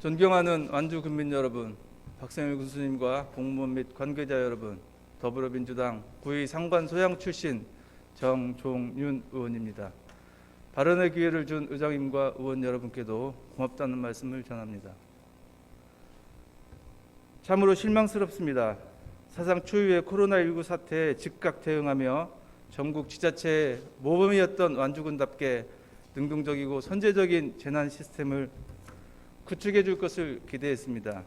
존경하는 완주 군민 여러분, 박성일 군수님과 공무원 및 관계자 여러분, 더불어민주당 구의 상관 소양 출신 정종윤 의원입니다. 발언의 기회를 준 의장님과 의원 여러분께도 고맙다는 말씀을 전합니다. 참으로 실망스럽습니다. 사상 초유의 코로나19 사태에 즉각 대응하며 전국 지자체의 모범이었던 완주군답게 능동적이고 선제적인 재난 시스템을 구축해 줄 것을 기대했습니다.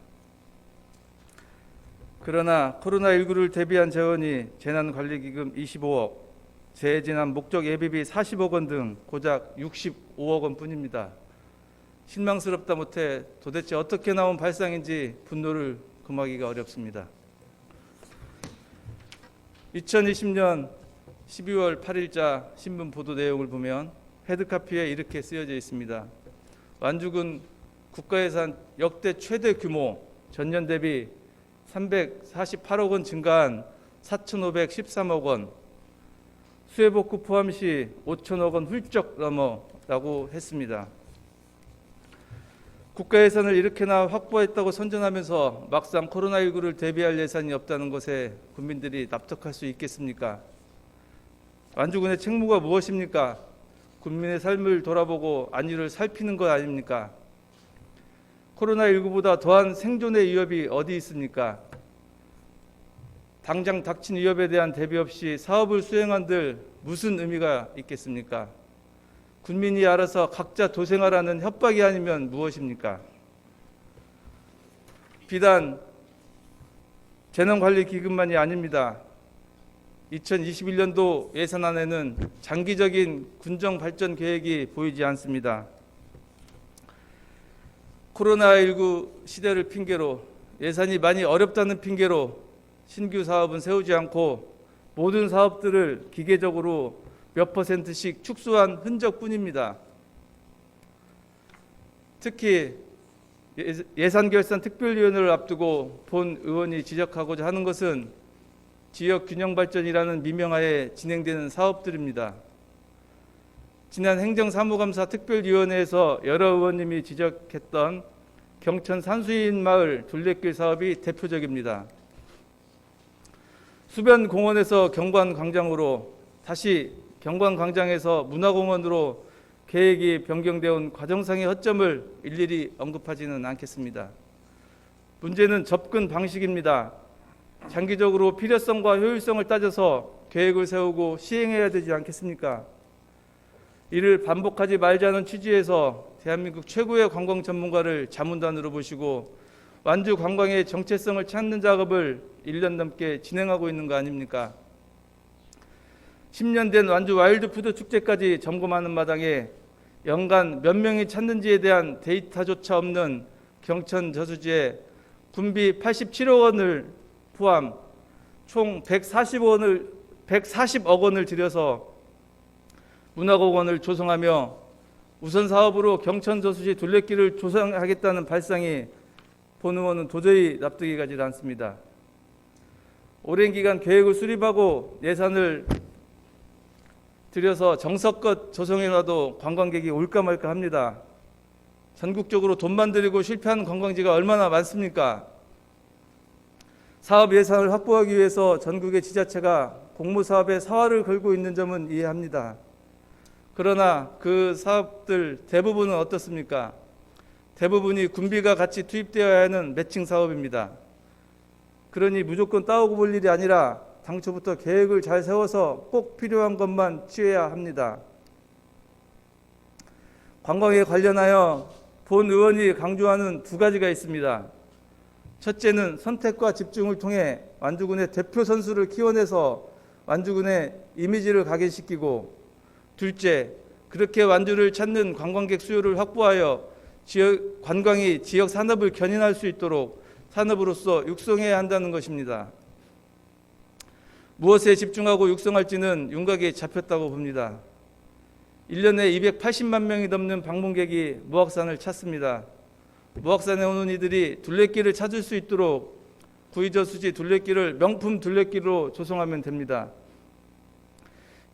그러나 코로나19를 대비한 재원이 재난관리기금 25억, 재해재난 목적 예비비 40억 원 등 고작 65억 원 뿐입니다. 실망스럽다 못해 도대체 어떻게 나온 발상인지 분노를 금하기가 어렵습니다. 2020년 12월 8일자 신문 보도 내용을 보면 헤드카피에 이렇게 쓰여져 있습니다. 완주군 국가예산 역대 최대 규모, 전년 대비 348억 원 증가한 4,513억 원, 수해복구 포함 시 5천억 원 훌쩍 넘어라고 했습니다. 국가예산을 이렇게나 확보했다고 선전하면서 막상 코로나19를 대비할 예산이 없다는 것에 국민들이 납득할 수 있겠습니까? 완주군의 책무가 무엇입니까? 국민의 삶을 돌아보고 안위를 살피는 것 아닙니까? 코로나19보다 더한 생존의 위협이 어디 있습니까? 당장 닥친 위협에 대한 대비 없이 사업을 수행한들 무슨 의미가 있겠습니까? 군민이 알아서 각자 도생하라는 협박이 아니면 무엇입니까? 비단 재난관리기금만이 아닙니다. 2021년도 예산안에는 장기적인 군정발전 계획이 보이지 않습니다. 코로나19 시대를 핑계로 예산이 많이 어렵다는 핑계로 신규 사업은 세우지 않고 모든 사업들을 기계적으로 몇 %씩 축소한 흔적뿐입니다. 특히 예산결산 특별위원회를 앞두고 본 의원이 지적하고자 하는 것은 지역균형발전이라는 미명하에 진행되는 사업들입니다. 지난 행정사무감사 특별위원회에서 여러 의원님이 지적했던 경천 산수인 마을 둘레길 사업이 대표적입니다. 수변 공원에서 경관광장으로, 다시 경관광장에서 문화공원으로 계획이 변경되어 온 과정상의 허점을 일일이 언급하지는 않겠습니다. 문제는 접근 방식입니다. 장기적으로 필요성과 효율성을 따져서 계획을 세우고 시행해야 되지 않겠습니까? 이를 반복하지 말자는 취지에서 대한민국 최고의 관광 전문가를 자문단으로 모시고 완주 관광의 정체성을 찾는 작업을 1년 넘게 진행하고 있는 거 아닙니까? 10년 된 완주 와일드푸드 축제까지 점검하는 마당에 연간 몇 명이 찾는지에 대한 데이터조차 없는 경천 저수지에 군비 87억 원을 포함 총 140억 원을 들여서 문화공원을 조성하며 우선 사업으로 경천 저수지 둘레길을 조성하겠다는 발상이 본 의원은 도저히 납득이 가지 않습니다. 오랜 기간 계획을 수립하고 예산을 들여서 정석껏 조성해놔도 관광객이 올까 말까 합니다. 전국적으로 돈만 들이고 실패한 관광지가 얼마나 많습니까? 사업 예산을 확보하기 위해서 전국의 지자체가 공모사업에 사활을 걸고 있는 점은 이해합니다. 그러나 그 사업들 대부분은 어떻습니까? 대부분이 군비가 같이 투입되어야 하는 매칭 사업입니다. 그러니 무조건 따오고 볼 일이 아니라 당초부터 계획을 잘 세워서 꼭 필요한 것만 취해야 합니다. 관광에 관련하여 본 의원이 강조하는 두 가지가 있습니다. 첫째는 선택과 집중을 통해 완주군의 대표 선수를 키워내서 완주군의 이미지를 각인시키고, 둘째, 그렇게 완주를 찾는 관광객 수요를 확보하여 관광이 지역 산업을 견인할 수 있도록 산업으로서 육성해야 한다는 것입니다. 무엇에 집중하고 육성할지는 윤곽이 잡혔다고 봅니다. 1년에 280만 명이 넘는 방문객이 무악산을 찾습니다. 무악산에 오는 이들이 둘레길을 찾을 수 있도록 구의저수지 둘레길을 명품 둘레길로 조성하면 됩니다.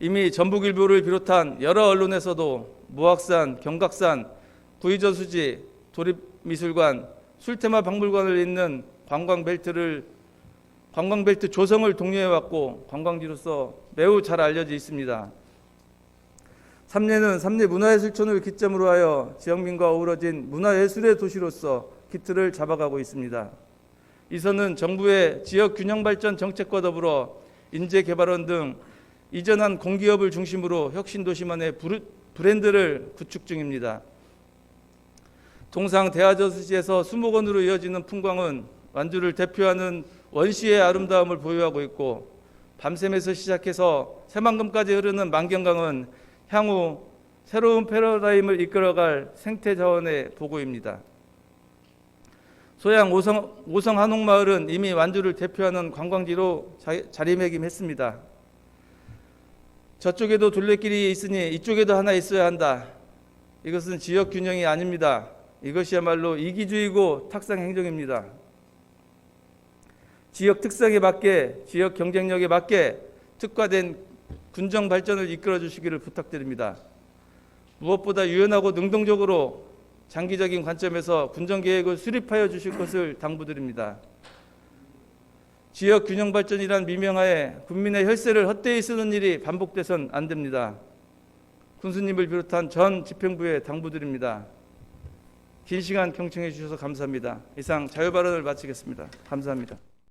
이미 전북일보를 비롯한 여러 언론에서도 무악산, 경각산, 구의저수지, 미술관, 술테마 박물관을 잇는 관광벨트 조성을 독려해왔고 관광지로서 매우 잘 알려져 있습니다. 삼례는 삼례 문화예술촌을 기점으로 하여 지역민과 어우러진 문화예술의 도시로서 기틀을 잡아가고 있습니다. 이선은 정부의 지역균형발전 정책과 더불어 인재개발원 등 이전한 공기업을 중심으로 혁신도시만의 브랜드를 구축 중입니다. 동상 대하저수지에서 수목원으로 이어지는 풍광은 완주를 대표하는 원시의 아름다움을 보유하고 있고, 밤샘에서 시작해서 새만금까지 흐르는 만경강은 향후 새로운 패러다임을 이끌어갈 생태자원의 보고입니다. 소양 오성 한옥마을은 이미 완주를 대표하는 관광지로 자리매김했습니다. 저쪽에도 둘레길이 있으니 이쪽에도 하나 있어야 한다. 이것은 지역 균형이 아닙니다. 이것이야말로 이기주의고 탁상 행정입니다. 지역 특성에 맞게, 지역 경쟁력에 맞게 특화된 군정 발전을 이끌어 주시기를 부탁드립니다. 무엇보다 유연하고 능동적으로 장기적인 관점에서 군정 계획을 수립하여 주실 것을 당부드립니다. 지역 균형 발전이란 미명하에 군민의 혈세를 헛되이 쓰는 일이 반복돼선 안 됩니다. 군수님을 비롯한 전 집행부에 당부드립니다. 긴 시간 경청해 주셔서 감사합니다. 이상 자유발언을 마치겠습니다. 감사합니다.